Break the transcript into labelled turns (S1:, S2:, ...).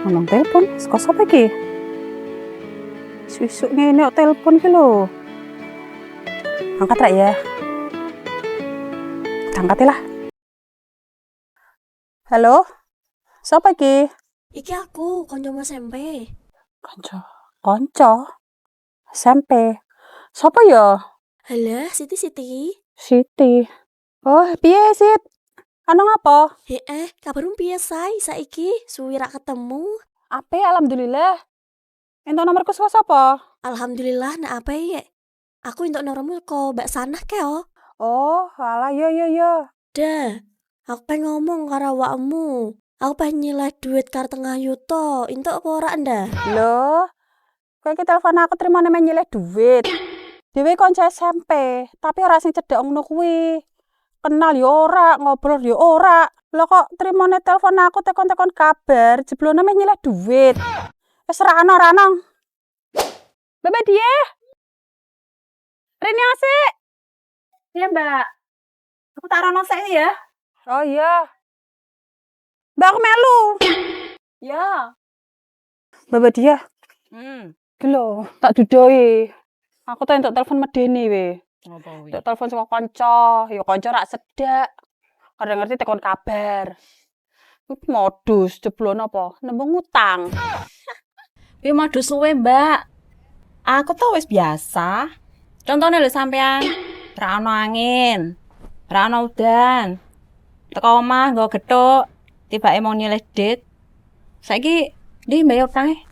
S1: Nang telepon, saka sapa iki? Sesuk ngene kok telepon ki lho. Angkat ra ya? Angkat lah. Halo? Sapa iki?
S2: Iki aku, koncomu SMP.
S1: Konco. SMP. Sapa ya?
S2: Halah, Siti.
S1: Siti. Oh, piye, Sit? Anu ngapa?
S2: Kabarmu piye saiki? Suwi ra ketemu.
S1: Ape, alhamdulillah. Entuk nomorku saka sapa?
S2: Alhamdulillah, nak apa ya? Aku entuk nomormu kok Mbak Sanah ke oh.
S1: Oh, alah yo.
S2: Dah, aku pengen ngomong karo awakmu. Aku pengen nyileh duit karo tengah yuto. Entuk apa ora ndah?
S1: Loh, kowe iki telepon aku terima neme nyileh duit. Dhewe kanca SMP, tapi ora sing cedhak ngono kuwi. Kenal yo ora, ngobrol yo ora. Lah kok trimone telepon aku tekon-tekon kabar, jeblone meh nyileh duit. Wis ra ana. Bebe dia. Rene asik. Iya, Mbak. Aku taruh nosek ya. Oh iya. Mbak aku melu. Ya. Bebe dia. Iki lho, tak dudoi. Aku tak entuk telepon medeni we.
S3: Apa kuwi?
S1: Entuk telepon saka kanca, ya kanca rak sedak. Kadang ngerti tekon kabar. Kuwi modus jeblon apa? Nembung utang.
S3: Kuwi modus luwe, Mbak. Aku tau wis biasa. Contohnya lho sampean, ra ono angin, ra ono udan. Teko omah nggo gethuk, tibake mau nyilih dit. Saiki ndi mbayar utange?